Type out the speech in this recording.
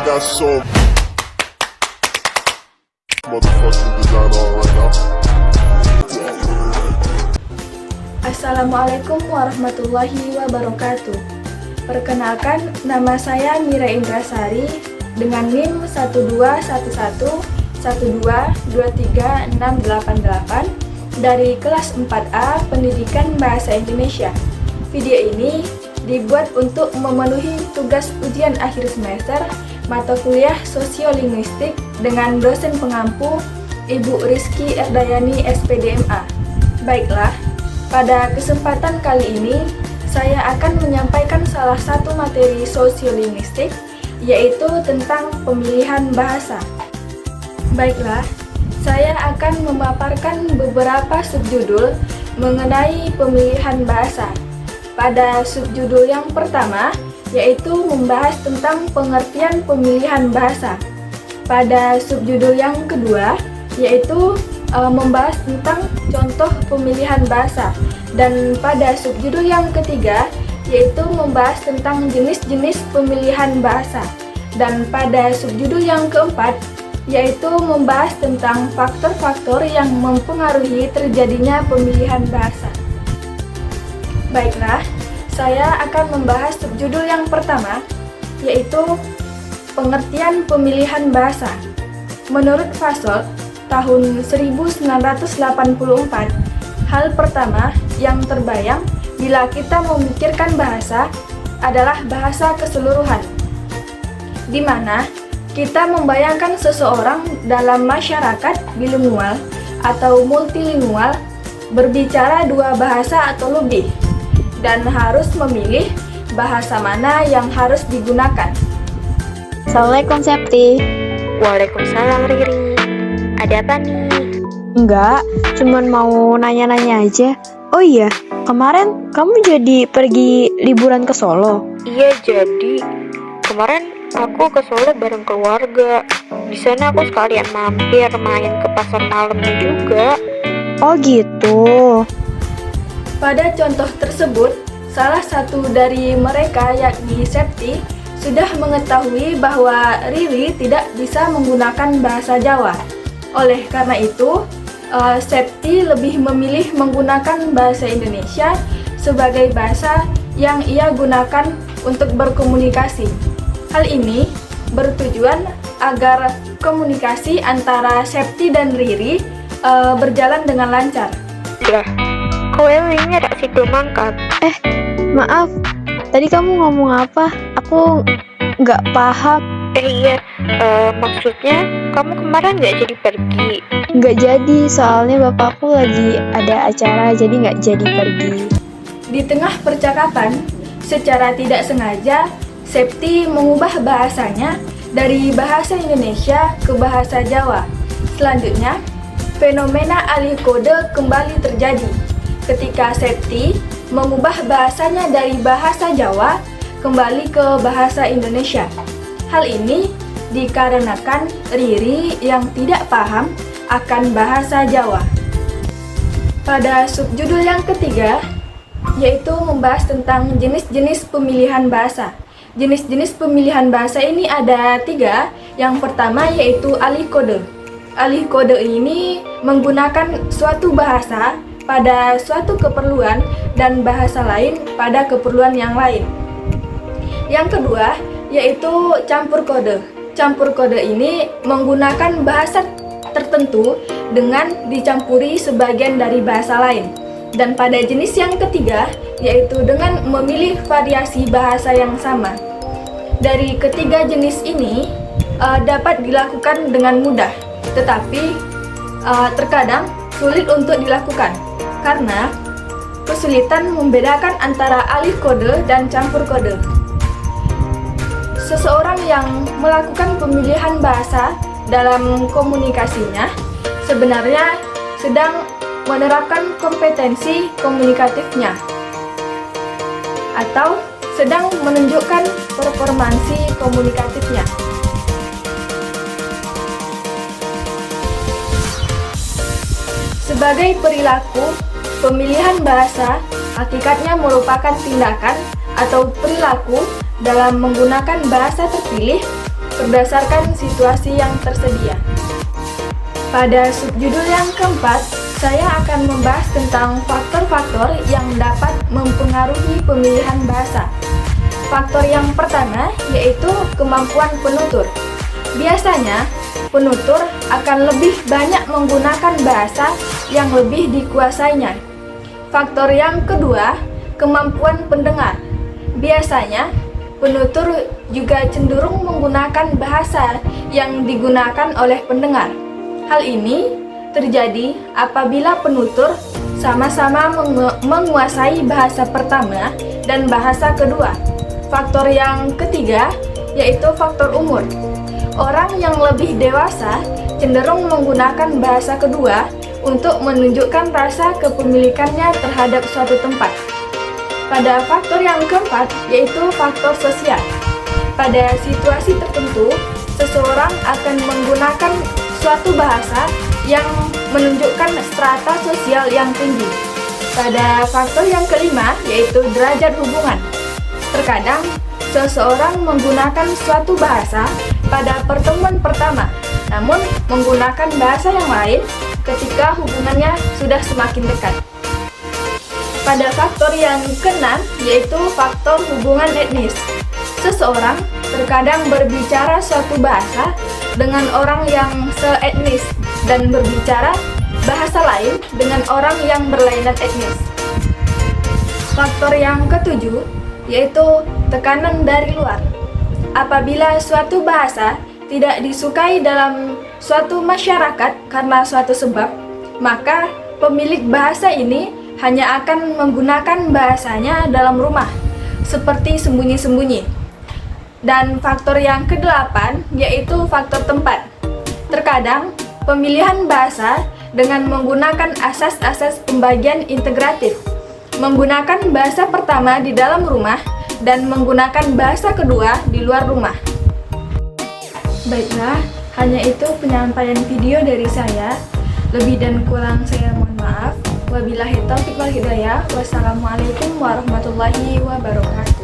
got so motherfucking design on right now. Assalamualaikum warahmatullahi wabarakatuh. Perkenalkan, nama saya Mira Indrasari dengan NIM 12111223688 dari kelas 4A Pendidikan Bahasa Indonesia. Video ini dibuat untuk memenuhi tugas ujian akhir semester mata kuliah Sosiolinguistik dengan dosen pengampu Ibu Rizky Erdayani SPDMA. Baiklah, pada kesempatan kali ini saya akan menyampaikan salah satu materi sosiolinguistik, yaitu tentang pemilihan bahasa. Baiklah, saya akan memaparkan beberapa subjudul mengenai pemilihan bahasa. Pada subjudul yang pertama, yaitu membahas tentang pengertian pemilihan bahasa. Pada subjudul yang kedua, yaitu membahas tentang contoh pemilihan bahasa, dan pada subjudul yang ketiga yaitu membahas tentang jenis-jenis pemilihan bahasa, dan pada subjudul yang keempat yaitu membahas tentang faktor-faktor yang mempengaruhi terjadinya pemilihan bahasa. Baiklah, saya akan membahas subjudul yang pertama, yaitu pengertian pemilihan bahasa. Menurut Fasol tahun 1984, hal pertama yang terbayang bila kita memikirkan bahasa adalah bahasa keseluruhan, di mana kita membayangkan seseorang dalam masyarakat bilingual atau multilingual berbicara dua bahasa atau lebih, dan harus memilih bahasa mana yang harus digunakan. Assalamualaikum Septi. Waalaikumsalam Riri. Ada apa nih? Enggak, cuman mau nanya-nanya aja. Oh iya, kemarin kamu jadi pergi liburan ke Solo? Iya, jadi kemarin aku ke Solo bareng keluarga. Di sana aku sekalian mampir main ke pasar malamnya juga. Oh gitu. Pada contoh tersebut, salah satu dari mereka yakni Septi sudah mengetahui bahwa Riri tidak bisa menggunakan bahasa Jawa. Oleh karena itu, Septi lebih memilih menggunakan bahasa Indonesia sebagai bahasa yang ia gunakan untuk berkomunikasi. Hal ini bertujuan agar komunikasi antara Septi dan Riri berjalan dengan lancar. Lah, kok Ririnya tak situ mangkat? Maaf, tadi kamu ngomong apa? Aku nggak paham. Iya, maksudnya kamu kemarin nggak jadi pergi? Nggak jadi, soalnya bapakku lagi ada acara, jadi nggak jadi pergi. Di tengah percakapan, secara tidak sengaja, Septi mengubah bahasanya dari bahasa Indonesia ke bahasa Jawa. Selanjutnya, fenomena alih kode kembali terjadi ketika Septi mengubah bahasanya dari bahasa Jawa kembali ke bahasa Indonesia. Hal ini dikarenakan Riri yang tidak paham akan bahasa Jawa. Pada subjudul yang ketiga, yaitu membahas tentang jenis-jenis pemilihan bahasa. Jenis-jenis pemilihan bahasa ini ada 3. Yang pertama yaitu alih kode. Alih kode ini menggunakan suatu bahasa pada suatu keperluan dan bahasa lain pada keperluan yang lain. Yang kedua yaitu campur kode. Campur kode ini menggunakan bahasa tertentu dengan dicampuri sebagian dari bahasa lain. Dan pada jenis yang ketiga yaitu dengan memilih variasi bahasa yang sama. Dari ketiga jenis ini dapat dilakukan dengan mudah, tetapi terkadang sulit untuk dilakukan karena kesulitan membedakan antara alih kode dan campur kode. Seseorang yang melakukan pemilihan bahasa dalam komunikasinya sebenarnya sedang menerapkan kompetensi komunikatifnya atau sedang menunjukkan performansi komunikatifnya. Sebagai perilaku, pemilihan bahasa hakikatnya merupakan tindakan atau perilaku dalam menggunakan bahasa terpilih berdasarkan situasi yang tersedia. Pada subjudul yang keempat, saya akan membahas tentang faktor-faktor yang dapat mempengaruhi pemilihan bahasa. Faktor yang pertama yaitu kemampuan penutur. Biasanya, penutur akan lebih banyak menggunakan bahasa yang lebih dikuasainya. Faktor yang kedua, kemampuan pendengar. Biasanya, penutur juga cenderung menggunakan bahasa yang digunakan oleh pendengar. Hal ini terjadi apabila penutur sama-sama menguasai bahasa pertama dan bahasa kedua. Faktor yang ketiga yaitu faktor umur. Orang yang lebih dewasa cenderung menggunakan bahasa kedua untuk menunjukkan rasa kepemilikannya terhadap suatu tempat. Pada faktor yang keempat yaitu faktor sosial. Pada situasi tertentu, seseorang akan menggunakan suatu bahasa yang menunjukkan strata sosial yang tinggi. Pada faktor yang kelima yaitu derajat hubungan. Terkadang, seseorang menggunakan suatu bahasa pada pertemuan pertama, namun menggunakan bahasa yang lain ketika hubungannya sudah semakin dekat. Pada faktor yang keenam yaitu faktor hubungan etnis. Seseorang terkadang berbicara suatu bahasa dengan orang yang seetnis dan berbicara bahasa lain dengan orang yang berlainan etnis. Faktor yang ketujuh yaitu tekanan dari luar. Apabila suatu bahasa tidak disukai dalam suatu masyarakat karena suatu sebab, maka pemilik bahasa ini hanya akan menggunakan bahasanya dalam rumah, seperti sembunyi-sembunyi. Dan faktor yang kedelapan yaitu faktor tempat. Terkadang, pemilihan bahasa dengan menggunakan asas-asas pembagian integratif, menggunakan bahasa pertama di dalam rumah dan menggunakan bahasa kedua di luar rumah. Baiklah, hanya itu penyampaian video dari saya. Lebih dan kurang saya mohon maaf. Wabillahi taufiq wal hidayah. Wassalamualaikum warahmatullahi wabarakatuh.